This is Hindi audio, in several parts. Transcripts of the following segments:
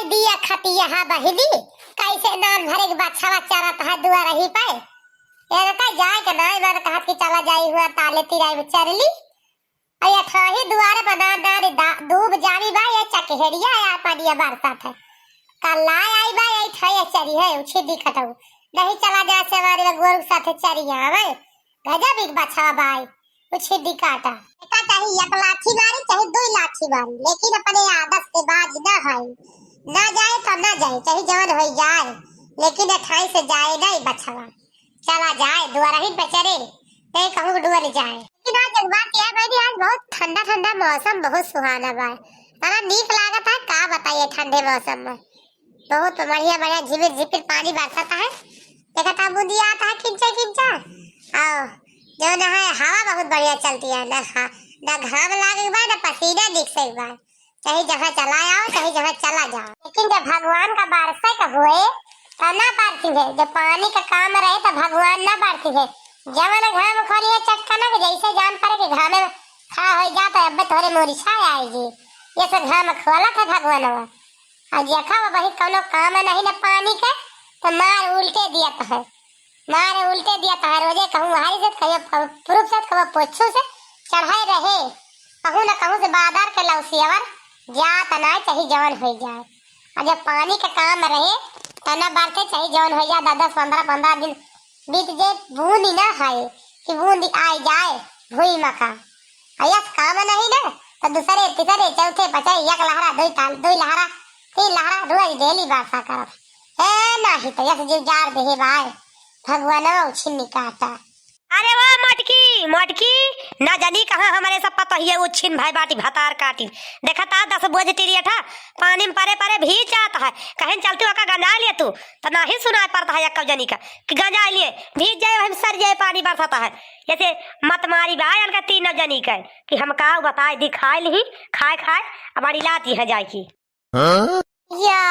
जाए दिया खतिया हा बहिली कैसे नाम भरे के बच्चा चरत है दुआ रही पे ये का जाए के ना मैंने कहा कि चला जाई हुआ ताले तिराई चरली अया थाही दुआरे बना ना दूब जावी बा ये चकहेरिया या पानिया बरसात है कल आई बा ये थाई चरी है उछी दिखतौ नहीं चला जा से हमारे गोरु साथे चरिया आवे गजब एक बच्चा बाई उछी दिकाटा बेटा चाहे एक लाठी मारी चाहे दो लाठी मारी लेकिन अपने आदत से बाज ना है ना जाए तो ना जाए चाहे जवान हो जाए लेकिन अठाई से जाए नहीं बच्चा चला जाए दुआरा ही बेचारे नहीं कहूँ डुअर जाए लेकिन आज एक बात यह बैठी आज बहुत ठंडा ठंडा मौसम बहुत सुहाना बा बड़ा नीक लागत है का बताइए ठंडे मौसम में बहुत बढ़िया बढ़िया झिपिर झिपिर पानी बरसता है देखा था बूंदी आता है खिंचा खिंचा आओ जो ना है हवा बहुत बढ़िया चलती है ना ना घाम लागे बा ना पसीना दिख सही बा कहीं जगह चला आओ कहीं जगह चला जाओ लेकिन जब भगवान का बरसा का हुए तब ना बढ़ती है जब पानी का काम रहे तो भगवान ना बढ़ती है जवन घाम खोलिए चटका ना जैसे जान पड़े कि घाम में खा हो जाता अब थोड़े मोरी छा आएगी ये सब घाम खोला था भगवान और देखा वही कोनो काम नहीं ना पानी का तो मार उल्टे दिया है मारे उल्टे दिया था रोजे कहूँ हारी से कहियो पुरुष से कहियो पोछू से चढ़ाई रहे कहूँ ना कहूँ से बादर के लौसियावर जात ना चाहिए जवन हो जाए और जब पानी का काम रहे तो ना बढ़ते चाहिए जवन हो जाए 10-15 दिन बीत जाए बूंद ही ना खाए कि बूंद आई जाए भूई मखा यस काम नहीं ना तो दूसरे तीसरे चौथे बचे एक लहरा दो लहरा 3 लहरा रोज डेली वर्षा करत है नहीं तो यस जीव जार दे भाई भगवान उछिन काटा अरे वाह मटकी मटकी ना जानी कहाँ हमारे सब पता ही है उछिन भाई बाटी भतार काटी देखा था 10 बोझ टिरिया था पानी में परे परे भी जाता है कहीं चलती हो का गंजा लिए तू तो नहीं सुनाई पड़ता है एक जनी का कि गंजा लिए भीज जाए हम सर जाए पानी बरसाता है जैसे मत मारी भाई उनका 3 जनी का कि हम का बताए दिखाए ली खाए हमारी लाती है जाए की या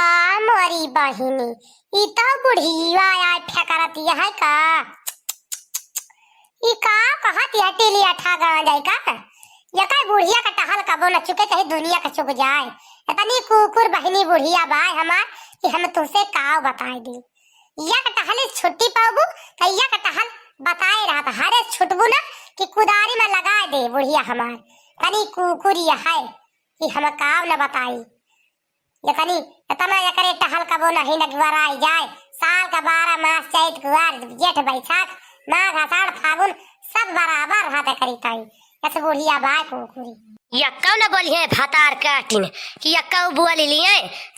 मोरी बहिनी ई तो बुढ़िया आय फेकरती है का ई का कहत है टिलिया ठा गा जाए का ये का बुढ़िया का टहल कबो न चुके चाहे दुनिया का चुक जाए इतनी कुकुर बहिनी बुढ़िया बाय हमार कि हम तुमसे का बताए दी या का टहल छुट्टी पाबू तो या का टहल बताए रहा था हरे छुटबू ना कि कुदारी में लगा दे बुढ़िया हमार तनी कुकुरिया है कि हम काम न बताई ये तनी इतना ये करे टहल कबो नहीं लगवाराई जाए साल का 12 मास चैत कुआर जेठ बैसाख माघ आषाढ़ फागुन सब बराबर रहते करी ताई ऐसे बुढ़िया बाय कुकुरी यक्का न बोलिए भतार काटिन कि यक्का बोल लिए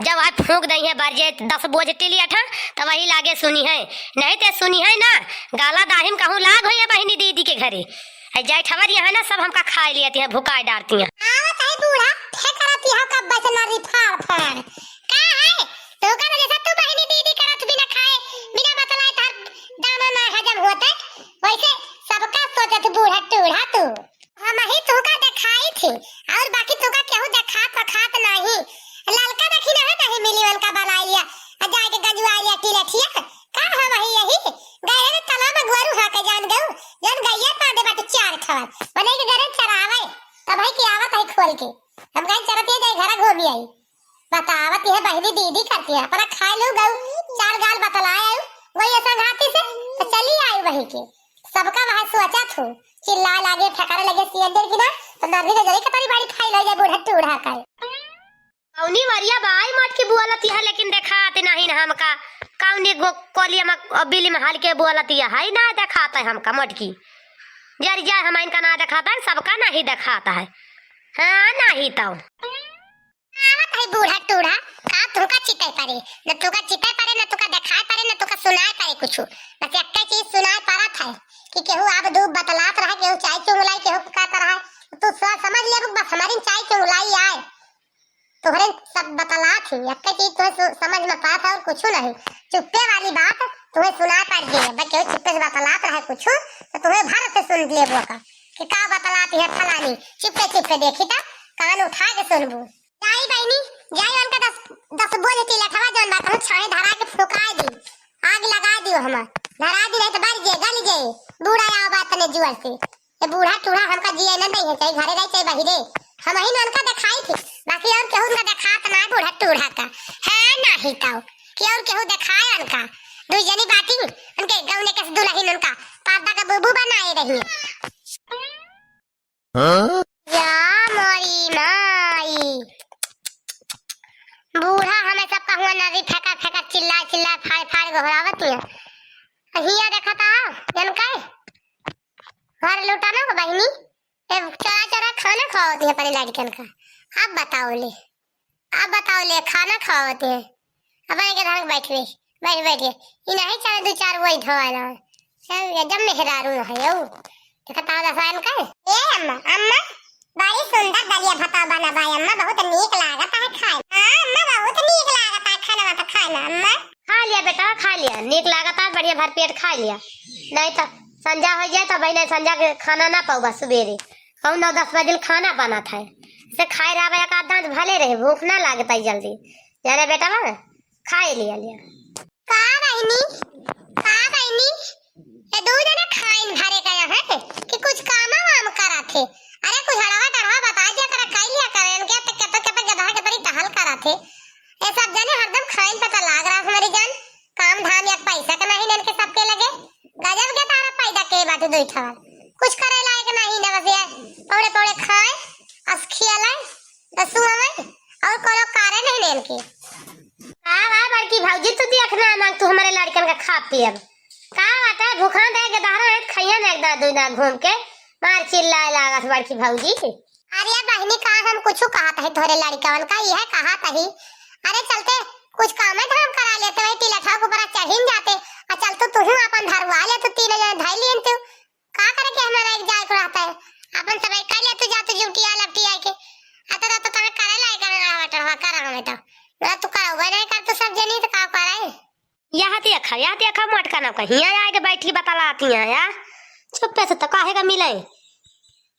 जब आप फूंक दई है बरजे 10 बोझ टिलिया था तो वही लागे सुनी है नहीं ते सुनी है ना गाला दाहिम कहूँ लाग हो बहिनी दीदी के घरे जाए ठवर यहाँ ना सब हमका खा लेती है भुकाई डालती है आवत है बूढ़ा फेकरती है कब बचना रिफाड़ फाड़ का है तो का जैसा तू बहिनी दीदी करत बिना खाए बिना बतलाए तार दाना ना हजम होते वैसे सबका सोचत बूढ़ा टूढ़ा तू हम ही तू का दिखाई थी और बाकी तू का केहू खात नहीं ललका देखी ना नहीं मिली वन का बना लिया जाए के गजुआ लिया टिलठिया का है वही यही गए रे तालाब में गोरू हा के जान गऊ जन गैया पा दे बाटे 4 खवर बने के घरे चरावे तब भाई की आवत है खोल के हम कहीं चरते जाए घर घूमी आई बतावत है बहिनी दीदी करती है अपना खा लो गऊ 4 गाल बतलाए आयु वही ऐसा घाटी से तो चली आई वही के सबका वहां सोचा थू चिल्ला लागे ठकरे लगे सियंदर की ना तो नरवी के जरी कतरी बाड़ी खाई ले जाए बूढ़ा टूढ़ा का कौनी वरिया बाई मटकी बुआलती है लेकिन देखाते नहीं ना हमका कौनी कोलिया में बिली में हाल के बुआलती है ना दिखाता है हमका मटकी जरी जाए हम इनका ना दिखाता है सबका नहीं दिखाता है हाँ नहीं तो आवत है बूढ़ा टूढ़ा का तुका चिते परे न तुका चिते परे न तुका दिखाए परे न तुका सुनाए परे कुछ बस एक चीज सुनाए परत है कि केहू आप दू बतलात रहा केहू चाय चुंगलाई केहू का तरह तू समझ ले बस हमारी चाय चुंगलाई आए तोहरे सब बतला थी एक चीज तुम्हें समझ में पाता और कुछ नहीं चुप्पे वाली बात तुम्हें सुना पड़ गई है केहू चुप्पे से बतलात रहा कुछ तो तुम्हें भर से सुन ले वो का बतलाती है फलानी चुप्पे चुप्पे देखी था कान उठा के सुनबू जाई बहनी जाई उनका 10 बोझ टिला ठवा जौन बात हम छाए धरा के फुका दी आग लगा दियो हम धरा दी नहीं तो बढ़ जे गल जे बूढ़ा आओ बात ने जुअल से ये बूढ़ा टूढ़ा हमका जिए न नहीं है चाहे घरे रह चाहे बाहरे हम ही उनका दिखाई थी बाकी और केहू ना दिखात ना बूढ़ा टूढ़ा का है रही ताऊ कि और केहू देखाए उनका दू जनी बाटी उनके गौने के दुल्हन उनका पादा का बुबू बनाए रही या मोरी माई बूढ़ा हमें सब कहूँ नदी फेंका फेंका चिल्ला चिल्ला फाड़ फाड़ घोरावत हिया देखा था जनका घर लुटाना को बहनी चरा चरा खाना खाओती है अपनी लड़कन का। अब बताओ ले खाना खाओते हैं अपने के घर बैठ बैठे ये नहीं चाहे दो चार वही धोवाला एकदम मेहरारू है यो देखता रसायन का ए अम्मा बड़ी सुंदर दलिया भात बना भाई अम्मा बहुत नीक लागत है खाए। हां अम्मा बहुत नीक लागत है खाना तो खाना अम्मा खा लिया बेटा खा लिया, नीक लागत है बढ़िया भर पेट खा लिया, नहीं तो संजा हो जाए तो भाई नहीं संजा के खाना ना पाऊगा सवेरे कहूँ 9-10 बजे खाना बना था से खाए रहा एक आध दांत भले रहे भूख ना लागता जल्दी जाने बेटा बा खाए लिया का बहनी ये दो जना खाइन भरे गया है कि कुछ काम वाम करा थे। अरे कुछ हड़वा टड़वा बता दिया करा खाई लिया करें के तक गधा के परी टहल करा थे ये सब जने हरदम खाइन पता लाग रहा हमारी जान काम धाम या पैसा का नहीं लेन के सबके लगे गजब के तारा पैदा के बात दो ठा कुछ करे लायक नहीं ना बस ये पौड़े पौड़े खाए अस खियालाए दसुआवे और कोनो कार्य नहीं लेन के हां बड़की भौजी तू देखना मांग तू हमारे लड़कन का खा पियब का बात है भूखा दे के दारा है खैया ना एक दो ना घूम के मार चिल्लाए लागत बड़की भौजी। अरे बहनी का हम कुछ कहत है थोड़े लड़कन का यह कहत है अरे चलते कुछ काम धाम करा लेते वही टिलठा के ऊपर चढ़िन जाते और चल तू अपन धरवा ले तो 3 जने धाई लियन तू का करे के हमारा एक जाय को रहता है अपन सब कर ले तू जा तू ड्यूटी आ लपटी आई के आता तो तने करे लाए करे कर हमें तो ना तू का होगा नहीं कर तू सब जनी तो का कराए यहाँ देखा मटका ना कहीं यहाँ आके बैठ के बतलाती हैं यार चुप्पे से तो काहे का मिले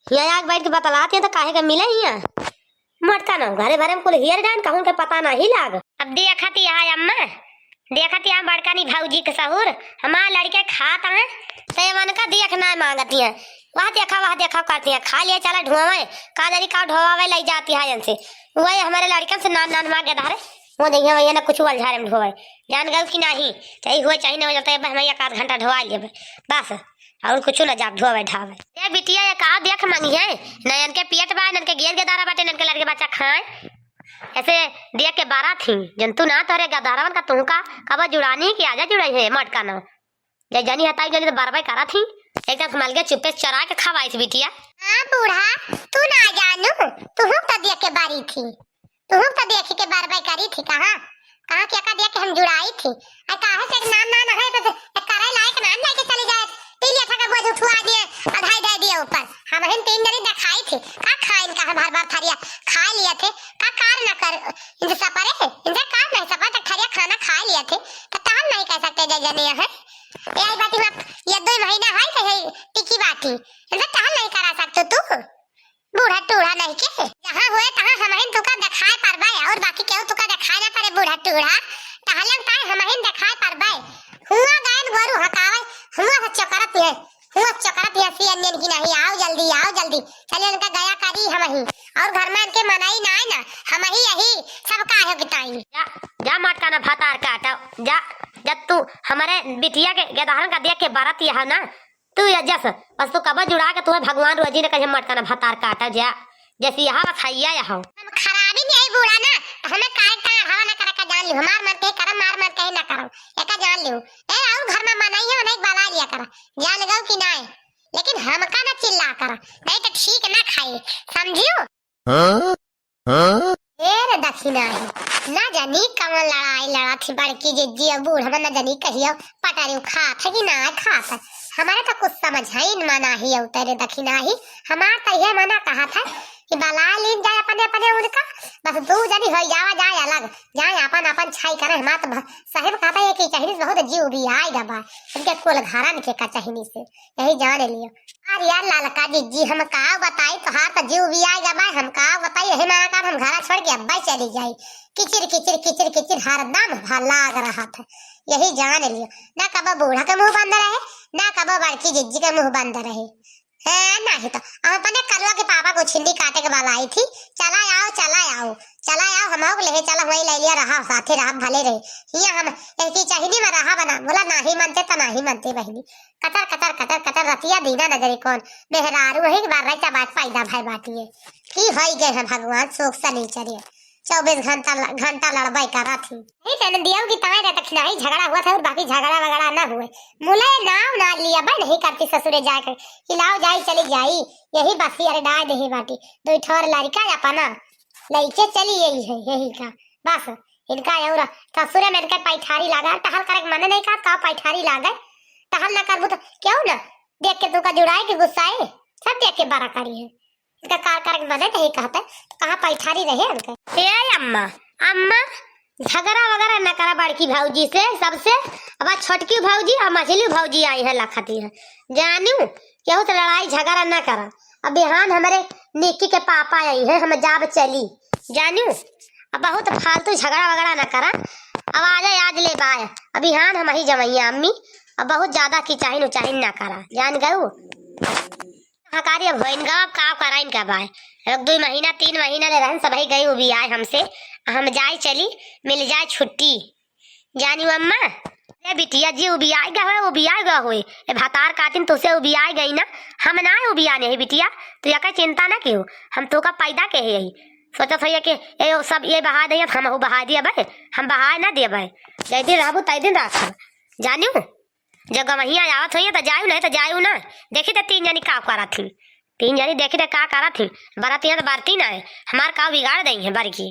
यहाँ आके बैठ के बतलाती हैं तो काहे का मिले यहाँ मटका ना घरे भरे में कुल हियर जान कहूँ के पता नहीं लाग। अब देखती है अम्मा देखती है बड़का नी भौजी के सहूर हमारे लड़के खाता है तो मन का देखना मांगती है वह देखा करती है खा लिया चला ढोवे का जरी का ढोवावे ले जाती है इनसे वही हमारे लड़कन से नान मांग के धारे वो देखिए वही ना कुछ अलझारे में ढोवे जान गए कि नहीं चाहे हुए चाहे नहीं हो जाता है हम 1 घंटा ढोवा लिए बस और कुछ ना जाप ढोवे ढावे ये बिटिया ये का देख मांगी है नयन के पियट बा नन के गेर के दारा बाटे नन के लड़के बच्चा खाए ऐसे देख के 12 थी जंतु ना तोरे गदारावन का तू का कब जुड़ानी कि आजा जुड़ाई है मटका ना जय जानी हटाई गली तो 12 करा थी एकदम संभाल के चुप्पे चरा के खवाई थी बिटिया। हां बूढ़ा तू ना जानू तू तो देख के बारी थी तू तो देख के 12 करी थी कहां के का देख के हम जुड़ाई थी आ काहे से नाम ना है तो करे लायक नाम लेके चली जाए तीन का बोझ उठवा दिए आधाई दे दिए ऊपर हम 3 जने दिखाई थी का खाइन का बार थरिया खा लिए थे का कार न कर इनसे सपरे इनसे कार नहीं सपा तो थरिया खाना खा लिए थे तो ताल नहीं कह सकते जय जने है यही बात ये 2 महीना है कहे टिकी बाटी इनसे ताल नहीं करा सकते तू बूढ़ा टूढ़ा नहीं के जहां होए तहां हमहिन तुका दिखाए परबाय और बाकी केहू तुका दिखाए ना करे बूढ़ा टूढ़ा तहलन ताए हमहिन दिखाए परबाय हुआ गायन गोरु हकावे हुआ चकरत है सी अन्यन की नहीं आओ जल्दी चले उनका गया करी हमही और घर में इनके मनाई ना है ना हमही यही सब काहे बिताई जा मटका ना भातार काटा जा जब तू हमारे बिटिया के गदाहन का देख के बारात है ना तू जस बस तू कब जुड़ा के तुम्हें भगवान रोजी ने कहे मटका ना भातार काटा जा जैसे यहाँ बथैया यहाँ हम खराबी नहीं बूढ़ा ना हमें काहे का हवा ना करे का जान लियो हमार मन के करम मार मन कहे ना करो एका जान लियो ए और घर में मनाई है नहीं बना लिया कर जान गओ कि नहीं लेकिन हमका ना चिल्ला कर नहीं तो ठीक ना खाए समझियो। रे दक्षिणा है ना जानी कमल लड़ा थी बड़की जिज्जी और बूढ़ ना जानी कहियो पटारी खा था कि ना खा था हमारे तो कुछ समझ है इन मना ही उतरे दक्षिणा ही हमारा तो यह मना कहा था कि बला लीन जाए अपने उनका बस 2 जनी हो जाए अलग जाए अपन छाई करे हमार तो साहिब कहता है कि चाहिए बहुत जीव भी आएगा बा उनके कुल घरन के का चाहिए से यही जान लियो। अरे यार लालका जी हम का बताई तो हां तो जीव भी आएगा बा हम का बताई यही ना का हम घर छोड़ के अब्बा चली जाई किचिर हरदम लाग रहा था यही जान लियो ना कब बूढ़ा का मुंह बंद रहे ना कब बड़की जिज्जी का मुंह बंद रहे है नहीं तो हम अपने कलवा के पापा को छिंडी काटे के वाला आई थी। चला आओ हम आओ ले चला वही ले लिया रहा साथे रहा भले रहे हिया हम एक चाहिए में रहा बना बोला नहीं मनते तो नहीं मनते बहनी कतर रतिया दीना नगरी कौन मेहरारू वही बार रात बात फायदा भाई बाटिए की होई गए हैं भगवान शोक से नहीं चले 24 घंटा लड़बाई करा थी नहीं तेने दिया कि ताए रहता खिलाई झगड़ा हुआ था और बाकी झगड़ा वगड़ा ना हुए मुले नाम ना लिया बा नहीं करती ससुरे जाकर हिलाओ जाई चली जाई यही बाती अरे डाय दे बाटी दो ठोर लड़का अपना लइके चली यही का बस इनका और ससुरे में इनका पैठारी लगा टहल करे मने नहीं का पैठारी लागे टहल ना करबो तो क्यों ना देख के तू का जुड़ाई के गुस्साए सब देख के बड़ा करी है इसका कार करे मने नहीं कहता कहां पैठारी रहे इनका ए अम्मा झगड़ा वगैरह न करा बड़की भौजी से सबसे। अब छोटकी भौजी और मझली भौजी आई है लखती है जानू केहू से लड़ाई झगड़ा न करा। अब बिहान हमारे निक्की के पापा आई है हम जाब चली जानू अब बहुत फालतू झगड़ा वगैरह न करा। अब आज ले बाय अब बिहान हम ही जमैया अम्मी अब बहुत ज्यादा की चाहिए ना करा जान गऊ हकारी अब होइन गब का कराइन का बाय 1-2 महीना 3 महीना ले रहन सब ही गई वो भी आए हमसे हम जाए चली मिल जाए छुट्टी जानी अम्मा ए बिटिया जी वो भी आएगा होए ए भातार काटिन तो से वो भी आए गई ना हम ना वो भी आने है बिटिया तो या का चिंता ना क्यों हम तो का पैदा के है यही सोचा था कि ए सब ये बहा दिया हम वो बहा दिया भाई हम बहा ना दिया भाई जै दिन रहबो तै दिन राखब जानियो जगह वहीं आवत होइए तो जायू नहीं तो जायू ना देखी तो 3 जनी का करा थी 3 जनी देखी तो का करा थी बराती है तो बारती ना है हमार का बिगाड़ देंगे बरकी।